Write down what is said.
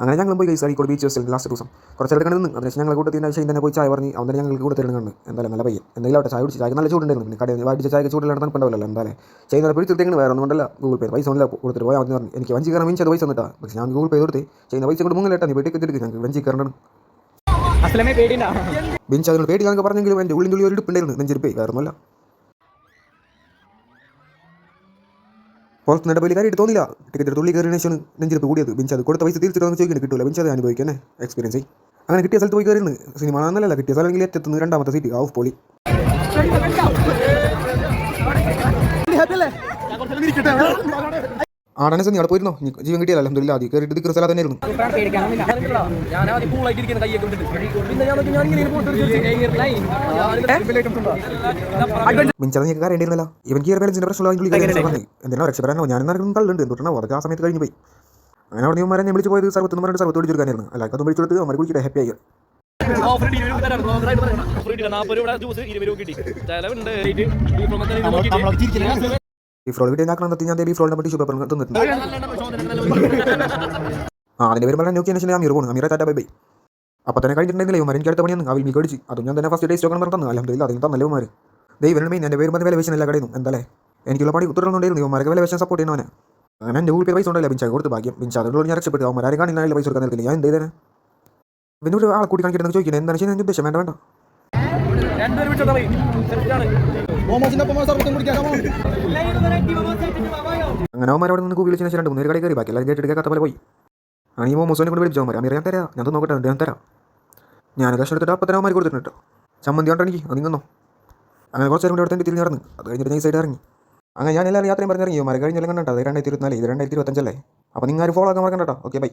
അങ്ങനെ ഞങ്ങൾ പോയി കൈസ് അരീക്കോട് ബീച്ച് ഹോസ്റ്റലിൽ ലാസ്റ്റ് ദിവസം കുറച്ചെടുത്ത് കണ്ടു. അതിന് ഞങ്ങൾ കൂട്ടത്തിൻ്റെ ശൈൻ തന്നെ പോയി ചായ പറഞ്ഞ് അവൻ തന്നെ ഞങ്ങൾക്ക് കൂടെ തരുന്ന കണ്ട് എന്തായാലും നല്ല പയ്യൻ എന്തെങ്കിലും ആവട്ടെ ചായ കുടിച്ച് ചായ നല്ല ചൂടുണ്ടായിരുന്നു. പിന്നെ കടയിൽ വാടിച്ച ചായ ചൂടിലാണ് തണുപ്പുണ്ടാവില്ല. എന്തായാലും ചെയ്യുന്ന പിടിച്ചെടുത്തേക്ക് വേറെ ഒന്നും കൊണ്ടല്ല ഗൂഗിൾ പേ പൈസ ഒന്നും കൊടുത്തിട്ട് പോയാൽ പറഞ്ഞു എനിക്ക് വഞ്ചി കയറാൻ മിഞ്ചത് പൈസ തന്നിട്ടാ. പക്ഷേ ഞാൻ ഗൂഗിൾ പേ കൊടുത്ത് ചെയ്യുന്ന പൈസ കൊണ്ട് മുങ്ങിലേട്ടാ നീ വീട്ടിൽ എത്തിയിട്ട് ഞങ്ങൾക്ക് വഞ്ചി കയറണം. ബിഞ്ച് അതിനോട് പേടി ഞങ്ങൾക്ക് പറഞ്ഞെങ്കിലും എൻ്റെ ഉള്ളിൻ്റെ ഒരു ഇടുപ്പുണ്ടായിരുന്നു നെഞ്ചിരിപ്പേ വേറെ ഒന്നുമല്ല. പുറത്തുനിന്ന് ഡബിൾ കാര്യമായിട്ട് തോന്നില്ല. ടിക്കറ്റ് തുള്ളി കയറിയ ശേഷം നെഞ്ചിരിപ്പ് കൂടിയത്. ബിഞ്ച് അത് കൊടുത്ത പൈസ തിരിച്ചിട്ട് ചോദിക്കുന്നത് കിട്ടില്ല. ബിഞ്ച് അത് അനുഭവിക്കാൻ എക്സ്പീരിയൻസ് ആയി. അങ്ങനെ കിട്ടിയ സ്ഥലത്ത് പോയി കയറുന്നു. സിനിമ ആണെന്നല്ല കിട്ടിയ സ്ഥലമെങ്കിൽ എത്തുന്നു. രണ്ടാമത്തെ സീറ്റ് ഓഫ് പൊളി. ആടാനെ സന്നി അവിടെ പോയിരുന്നോ ജീവൻ കിട്ടിയല്ലോ അൽഹംദുലില്ലാ. ആദ്യം കയറിയിട്ട് ദിക്ർ സ്ഥലത്ത് തന്നെയായിരുന്നു. മിഞ്ചത് നീ കയറേണ്ടിയിരുന്നല്ലോ. ഇവൻ കയറി ബാലൻസിന്റെ പ്രശ്നമുള്ള എന്തിനാ രക്ഷപ്പെടാനോ ഞാൻ നടക്കുന്ന തള്ളുണ്ട് എന്തുകൊണ്ടാണോ അതൊക്കെ ആ സമയത്ത് കഴിഞ്ഞു പോയി. അങ്ങനെ അവിടെ നീമാരെ ഞാൻ വിളിച്ച് പോയത് സർവത്ത് പറഞ്ഞിട്ട് സർവത്ത് പിടിച്ചെടുക്കാനായിരുന്നു. അല്ലാതെ അതും പിടിച്ചെടുത്ത് അവർ കുടിച്ചിട്ട് ഹാപ്പി ആയി. ബീഫ് റോൾ കിട്ടിയ ആക്രാന്തത്തിൽ ഞാൻ ബീഫ് റോളിനെ പറ്റി ടിഷ്യൂ പേപ്പർ തന്നിട്ടുണ്ട്. അതിൻ്റെ പേര് പറഞ്ഞാൽ നോക്കിയ ശേഷം അമീർ പോകുന്നു. അമീറെ ടാറ്റ ബൈ ബൈ. അപ്പോൾ തന്നെ കഴിഞ്ഞിട്ടുണ്ടെങ്കിൽ ഇവന്മാർ എനിക്ക് അടുത്ത പണിയാണ് അവിൽ മീ കടിച്ച്. അതും ഞാൻ തന്നെ ഫസ്റ്റ് ടേസ്റ്റ് ഒക്കെ പറഞ്ഞു തന്നു. അൽഹംദുലില്ലാ അതിന് തന്നല്ലേ ഇവന്മാർ. ദൈവം മെയിൻ എൻ്റെ പേര് പറഞ്ഞ വില വെച്ചാൽ എല്ലാ കടയും എന്തായാലേ എനിക്കുള്ള പണി ഉത്തരവുണ്ടായിരുന്നു. ഇവന്മാർക്ക് വില വെച്ചാൽ സപ്പോർട്ട് ചെയ്യുന്നവനെ. അങ്ങനെ എൻ്റെ ഗൂഗിൾ പേ പൈസ ഉണ്ടല്ലോ പിഞ്ചാ കൊടുത്ത് ഭാഗ്യം. പിഞ്ചാ അതുകൊണ്ട് ഞാൻ രക്ഷപ്പെട്ടു. അവന്മാരെ കാണില്ല പൈസ കൊടുക്കാൻ നിൽക്കില്ല. ഞാൻ എന്ത് ചെയ്തേ പിന്നെ ഒരു ആളെ കൂടി കാണിക്കണം ചോദിക്കുന്നത് എന്താണ് ചെയ്യുന്നത് എൻ്റെ ഉദ്ദേശം വേണ്ട വേണ്ട. അങ്ങനെ അവന്മാർ അവിടെ നിന്ന് കൂടി വിളിച്ചതിന് ശേഷം 2-3 കടയിൽ കയറി ബാക്കി എല്ലാം കേട്ടിട്ട് കേൾക്കാത്ത പോലെ പോയി. അങ്ങനെ ഈ മോമോസിനെ കൊണ്ട് വിളിച്ചു അവന്മാർ അമീർ ഞാൻ തരാം ഞാൻ നോക്കട്ടെ അദ്ദേഹം തരാം. ഞാൻ കഷ്ടം എടുത്തിട്ട് അപ്പം തന്നെ അവന്മാർ കൊടുത്തിട്ടുണ്ട് കേട്ടോ. ചമ്മന്തി കൊണ്ടോ എനിക്ക് അത് നിന്നോ. അങ്ങനെ കുറച്ച് നേരം കൂടെ അവിടെ തിരിഞ്ഞ് നടന്നു. അത് കഴിഞ്ഞിട്ട് ഞാൻ സൈഡ് ഇറങ്ങി. അങ്ങനെ ഞാൻ എല്ലാവരും യാത്രയും പറഞ്ഞിറങ്ങി. അവന്മാർ കഴിഞ്ഞെല്ലാം കണ്ടോ. അത് 2024 ഇത് 2025 അല്ലേ. അപ്പോൾ നിങ്ങൾ ഫോളോ ആക്കാൻ മറക്കണ്ട കേട്ടോ. Okay bye.